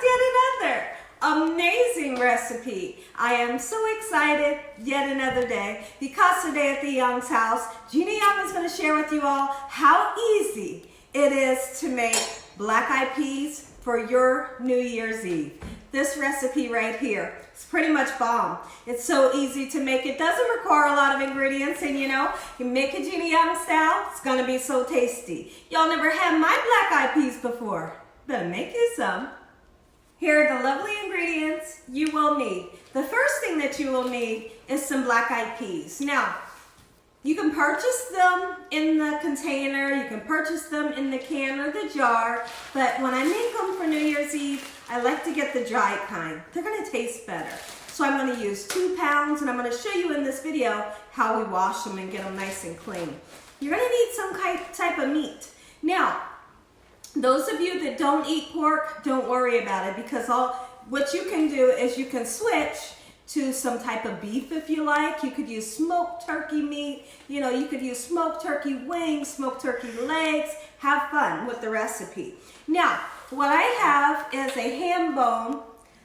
yet another amazing recipe. I am so excited yet another day because today at the Young's house, Gina Young is going to share with you all how easy it is to make black eyed peas for your New Year's Eve. This recipe right here is pretty much bomb. It's so easy to make. It doesn't require a lot of ingredients, and you know, you make it Gina Young style, it's gonna be so tasty. Y'all never had my black eyed peas before. Better make you some. Here are the lovely ingredients you will need. The first thing that you will need is some black eyed peas. Now, you can purchase them in the container, you can purchase them in the can or the jar, but when I make them for New Year's Eve, I like to get the dried kind. They're gonna taste better. So I'm gonna use 2 pounds, and I'm gonna show you in this video how we wash them and get them nice and clean. You're gonna need some type of meat. Now, those of you that don't eat pork, don't worry about it, because what you can do is you can switch to some type of beef if you like. You could use smoked turkey meat, you know, you could use smoked turkey wings, smoked turkey legs. Have fun with the recipe. Now, what I have is a ham bone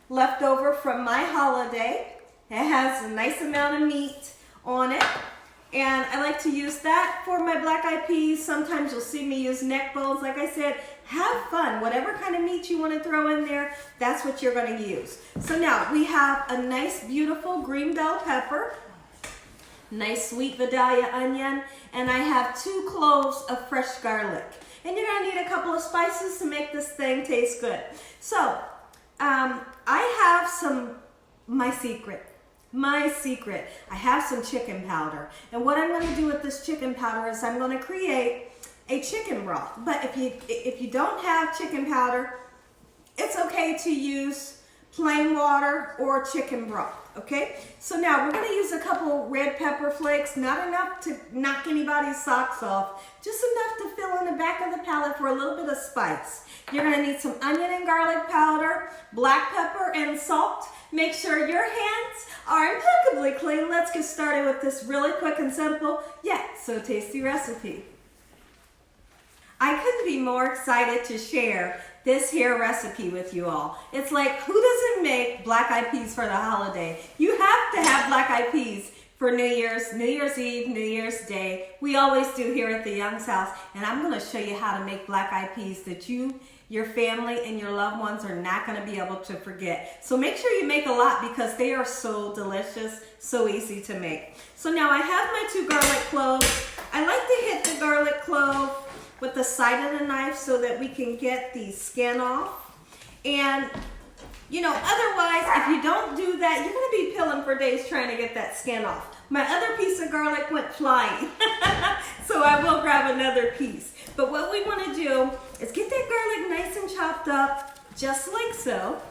left over from my holiday. It has a nice amount of meat on it, and I like to use that for my black eyed peas. Sometimes you'll see me use neck bones. Like I said, have fun. Whatever kind of meat you want to throw in there, that's what you're going to use. So now we have a nice, beautiful green bell pepper, nice sweet Vidalia onion, and I have 2 cloves of fresh garlic. And you're going to need a couple of spices to make this thing taste good. So I have my secret. I have some chicken powder. And what I'm going to do with this chicken powder is I'm going to create a chicken broth. But if you don't have chicken powder, it's okay to use plain water or chicken broth, okay? So now we're gonna use a couple red pepper flakes, not enough to knock anybody's socks off, just enough to fill in the back of the palate for a little bit of spice. You're gonna need some onion and garlic powder, black pepper, and salt. Make sure your hands are impeccably clean. Let's get started with this really quick and simple, yet so tasty recipe. I couldn't be more excited to share this here recipe with you all. It's like, who doesn't make black eyed peas for the holiday? You have to have black eyed peas for New Year's Eve, New Year's Day. We always do here at the Young's house, and I'm gonna show you how to make black eyed peas that you, your family, and your loved ones are not gonna be able to forget. So make sure you make a lot because they are so delicious, so easy to make. So now I have my 2 garlic cloves. I like to hit the garlic clove with the side of the knife so that we can get the skin off. And you know, otherwise, if you don't do that, you're gonna be peeling for days trying to get that skin off. My other piece of garlic went flying, so I will grab another piece. But what we wanna do is get that garlic nice and chopped up, just like so,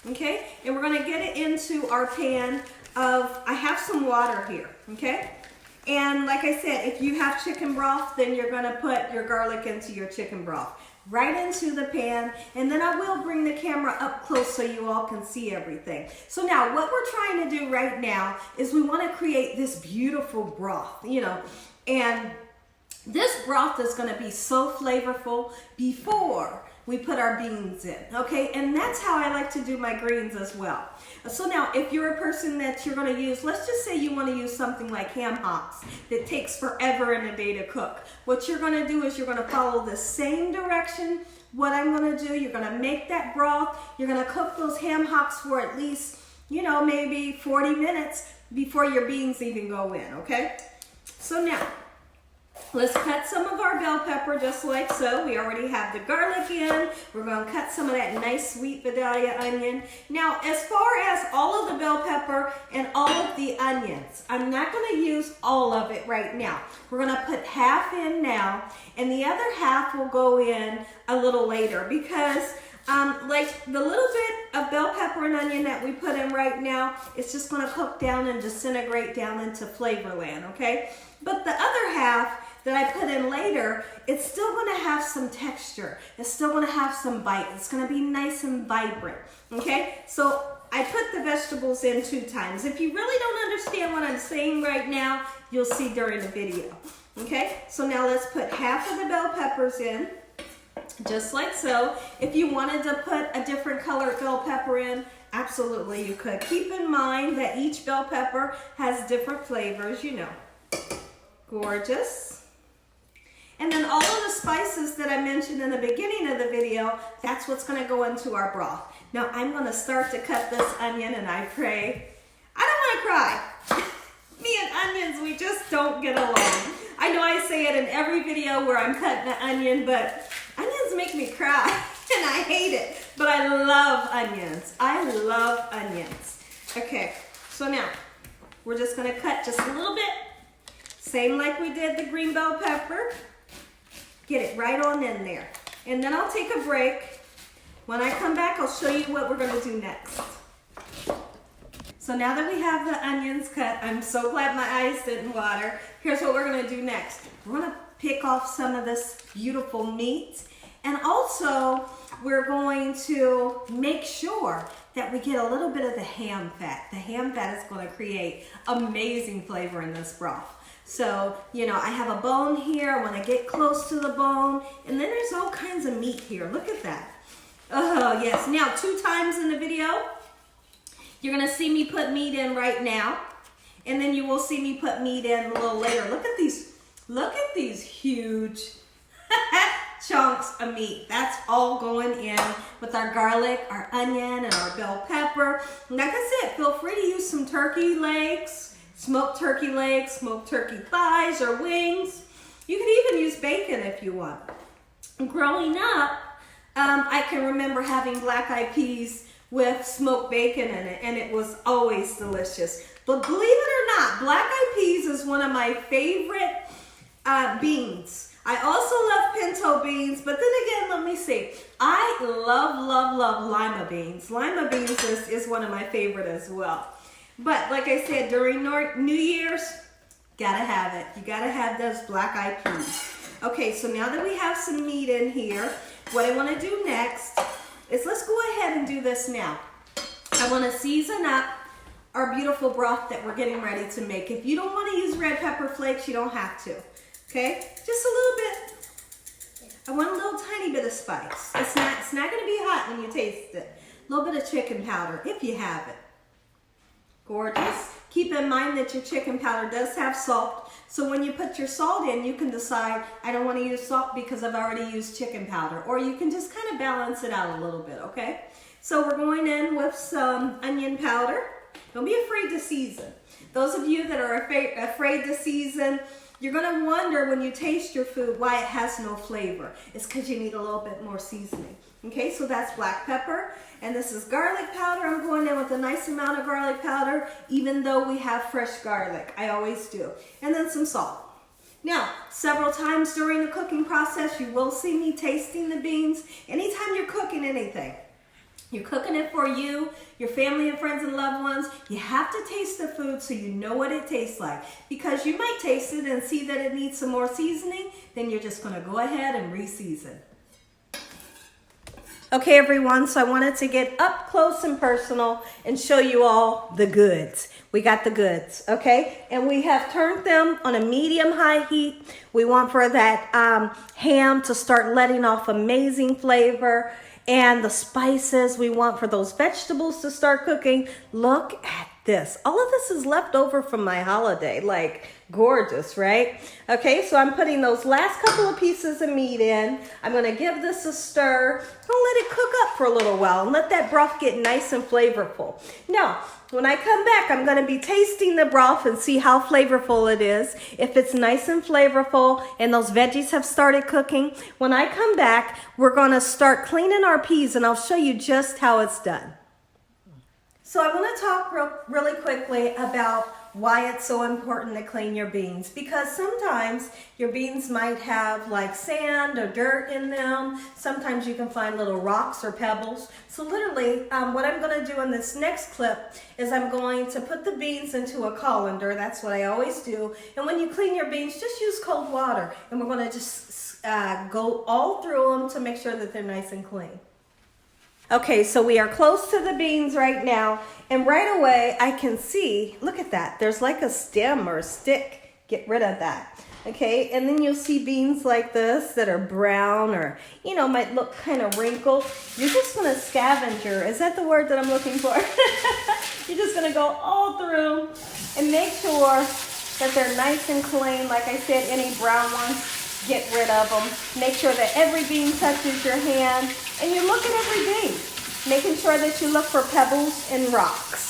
okay? And we're gonna get it into our pan I have some water here, okay? And like I said, if you have chicken broth, then you're gonna put your garlic into your chicken broth, right into the pan, and then I will bring the camera up close so you all can see everything. So now what we're trying to do right now is we wanna create this beautiful broth, you know, and this broth is gonna be so flavorful before we put our beans in, okay? And that's how I like to do my greens as well. So now, if you're a person that you're gonna use, let's just say you wanna use something like ham hocks that takes forever and a day to cook. What you're gonna do is you're gonna follow the same direction. What I'm gonna do, you're gonna make that broth, you're gonna cook those ham hocks for at least, you know, maybe 40 minutes before your beans even go in, okay? So now, let's cut some of our bell pepper just like so. We already have the garlic in. We're going to cut some of that nice sweet Vidalia onion. Now, as far as all of the bell pepper and all of the onions, I'm not going to use all of it right now. We're going to put half in now, and the other half will go in a little later because like the little bit of bell pepper and onion that we put in right now, it's just going to cook down and disintegrate down into flavorland, okay? But the other half that I put in later, it's still gonna have some texture. It's still gonna have some bite. It's gonna be nice and vibrant, okay? So I put the vegetables in 2 times. If you really don't understand what I'm saying right now, you'll see during the video, okay? So now let's put half of the bell peppers in. just like so. If you wanted to put a different colored bell pepper in, absolutely you could. Keep in mind that each bell pepper has different flavors, you know. Gorgeous. And then all of the spices that I mentioned in the beginning of the video, that's what's gonna go into our broth. Now I'm gonna start to cut this onion, and I pray, I don't wanna cry. Me and onions, we just don't get along. I know I say it in every video where I'm cutting an onion, but onions make me cry, and I hate it. But I love onions. I love onions. Okay, so now we're just gonna cut just a little bit. Same like we did the green bell pepper. Get it right on in there. And then I'll take a break. When I come back, I'll show you what we're gonna do next. So now that we have the onions cut, I'm so glad my eyes didn't water. Here's what we're gonna do next. We're gonna pick off some of this beautiful meat. And also, we're going to make sure that we get a little bit of the ham fat. The ham fat is gonna create amazing flavor in this broth. So, you know, I have a bone here. I wanna get close to the bone. And then there's all kinds of meat here. Look at that. Oh, yes. Now, 2 times in the video, you're gonna see me put meat in right now. And then you will see me put meat in a little later. Look at these huge chunks of meat. That's all going in with our garlic, our onion, and our bell pepper. And like I said, feel free to use some turkey legs, smoked turkey thighs, or wings. You can even use bacon if you want. Growing up, I can remember having black-eyed peas with smoked bacon in it, and it was always delicious. But believe it or not, black-eyed peas is one of my favorite beans. I also love pinto beans, but then again, let me see. I love lima beans. Lima beans is one of my favorite as well. But like I said, during New Year's, gotta have it. You gotta have those black-eyed peas. Okay, so now that we have some meat in here, what I wanna do next is let's go ahead and do this now. I wanna season up our beautiful broth that we're getting ready to make. If you don't wanna use red pepper flakes, you don't have to, okay? Just a little bit. I want a little tiny bit of spice. It's not gonna be hot when you taste it. A little bit of chicken powder, if you have it. Gorgeous. Keep in mind that your chicken powder does have salt. So when you put your salt in, you can decide, I don't want to use salt because I've already used chicken powder. Or you can just kind of balance it out a little bit, okay? So we're going in with some onion powder. Don't be afraid to season. Those of you that are afraid to season, you're going to wonder when you taste your food why it has no flavor. It's because you need a little bit more seasoning. Okay, so that's black pepper. And this is garlic powder. I'm going in with a nice amount of garlic powder, even though we have fresh garlic. I always do. And then some salt. Now, several times during the cooking process, you will see me tasting the beans. Anytime you're cooking anything, you're cooking it for you, your family and friends and loved ones, you have to taste the food so you know what it tastes like. Because you might taste it and see that it needs some more seasoning, then you're just going to go ahead and re-season. Okay, everyone, so I wanted to get up close and personal and show you all the goods. We got the goods, okay? And we have turned them on a medium-high heat. We want for that ham to start letting off amazing flavor. And the spices, we want for those vegetables to start cooking. Look at this. All of this is left over from my holiday. Like, gorgeous, right? Okay, so I'm putting those last couple of pieces of meat in. I'm going to give this a stir. I'm going to let it cook up for a little while and let that broth get nice and flavorful. Now, when I come back, I'm going to be tasting the broth and see how flavorful it is. If it's nice and flavorful and those veggies have started cooking, when I come back, we're going to start cleaning our peas and I'll show you just how it's done. So I want to talk really quickly about why it's so important to clean your beans, because sometimes your beans might have like sand or dirt in them. Sometimes you can find little rocks or pebbles. So literally what I'm going to do in this next clip is I'm going to put the beans into a colander. That's what I always do. And when you clean your beans, just use cold water, and we're going to just go all through them to make sure that they're nice and clean. Okay, so we are close to the beans right now, and right away I can see, look at that, there's like a stem or a stick. Get rid of that. Okay, and then you'll see beans like this that are brown or, you know, might look kind of wrinkled. You're just gonna scavenger. Is that the word that I'm looking for? You're just gonna go all through and make sure that they're nice and clean. Like I said, any brown ones, get rid of them. Make sure that every bean touches your hand, and you look at every bean, making sure that you look for pebbles and rocks.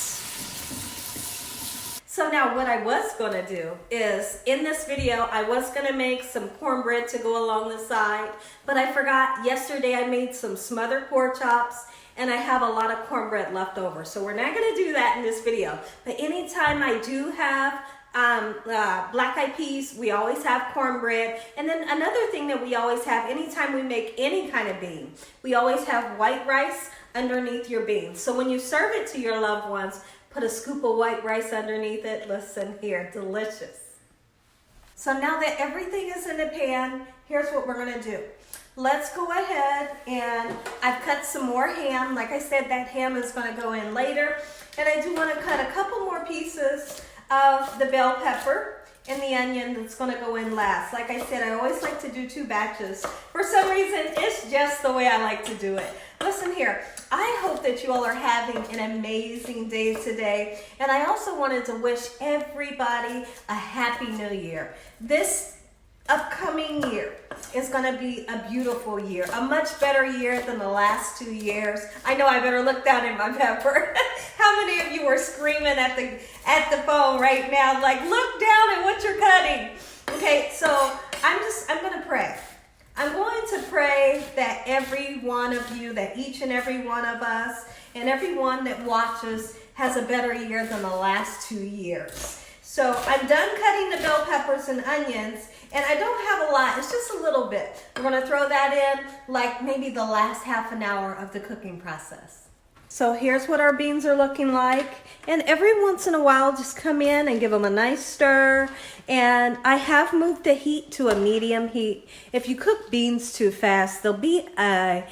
So now what I was gonna do is, in this video, I was gonna make some cornbread to go along the side, but I forgot. Yesterday I made some smothered pork chops, and I have a lot of cornbread left over. So we're not gonna do that in this video. But anytime I do have black eyed peas, we always have cornbread. And then another thing that we always have, anytime we make any kind of bean, we always have white rice underneath your beans. So when you serve it to your loved ones, put a scoop of white rice underneath it. Listen here, delicious. So now that everything is in the pan, here's what we're gonna do. Let's go ahead, and I've cut some more ham. Like I said, that ham is gonna go in later. And I do wanna cut a couple more pieces of the bell pepper and the onion that's gonna go in last. Like I said, I always like to do 2 batches. For some reason, it's just the way I like to do it. Listen here, I hope that you all are having an amazing day today. And I also wanted to wish everybody a happy new year. This upcoming year is gonna be a beautiful year, a much better year than the last 2 years. I know I better look down at my pepper. How many of you are screaming at the phone right now, like, look down at what you're cutting? Okay, so I'm gonna pray. I'm going to pray that every one of you, that each and every one of us, and everyone that watches has a better year than the last 2 years. So I'm done cutting the bell peppers and onions, and I don't have a lot, it's just a little bit. I'm gonna throw that in like maybe the last half an hour of the cooking process. So here's what our beans are looking like. And every once in a while, just come in and give them a nice stir. And I have moved the heat to a medium heat. If you cook beans too fast, they'll be a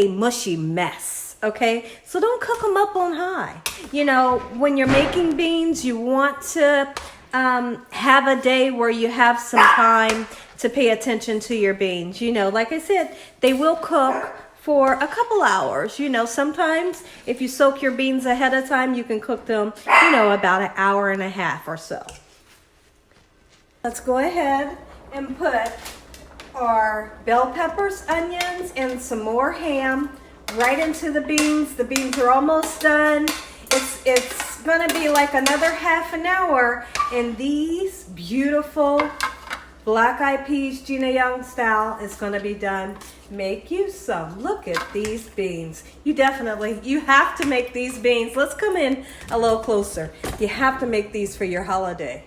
mushy mess, okay? So don't cook them up on high. You know, when you're making beans, you want to have a day where you have some time to pay attention to your beans. You know, like I said, they will cook for a couple hours. You know, sometimes if you soak your beans ahead of time, you can cook them, you know, about an hour and a half or so. Let's go ahead and put our bell peppers, onions, and some more ham right into the beans. The beans are almost done. It's gonna be like another half an hour, and these beautiful black eyed peas, Gina Young style, is gonna be done. Make you some. Look at these beans. You have to make these beans. Let's come in a little closer. You have to make these for your holiday.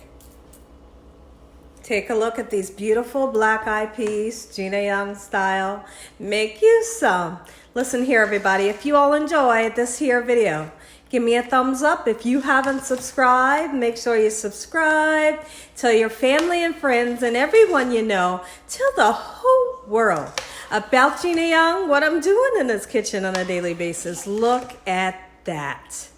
Take a look at these beautiful black eyed peas, Gina Young style. Make you some. Listen here, everybody. If you all enjoyed this here video, give me a thumbs up. If you haven't subscribed, make sure you subscribe. Tell your family and friends and everyone you know. Tell the whole world about Gina Young, what I'm doing in this kitchen on a daily basis. Look at that.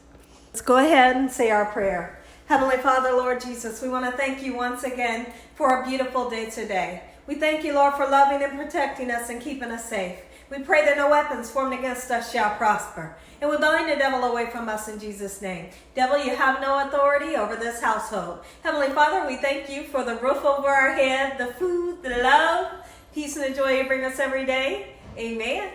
Let's go ahead and say our prayer. Heavenly Father, Lord Jesus, we want to thank you once again for a beautiful day today. We thank you, Lord, for loving and protecting us and keeping us safe. We pray that no weapons formed against us shall prosper. And we bind the devil away from us in Jesus' name. Devil, you have no authority over this household. Heavenly Father, we thank you for the roof over our head, the food, the love, peace, and the joy you bring us every day. Amen.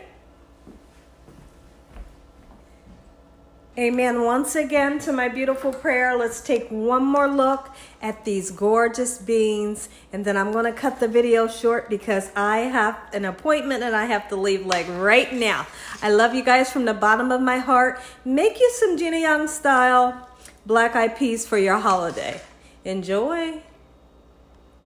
Amen. Once again to my beautiful prayer. Let's take one more look at these gorgeous beans, and then I'm going to cut the video short because I have an appointment and I have to leave like right now. I love you guys from the bottom of my heart. Make you some Gina Young style black eyed peas for your holiday. Enjoy.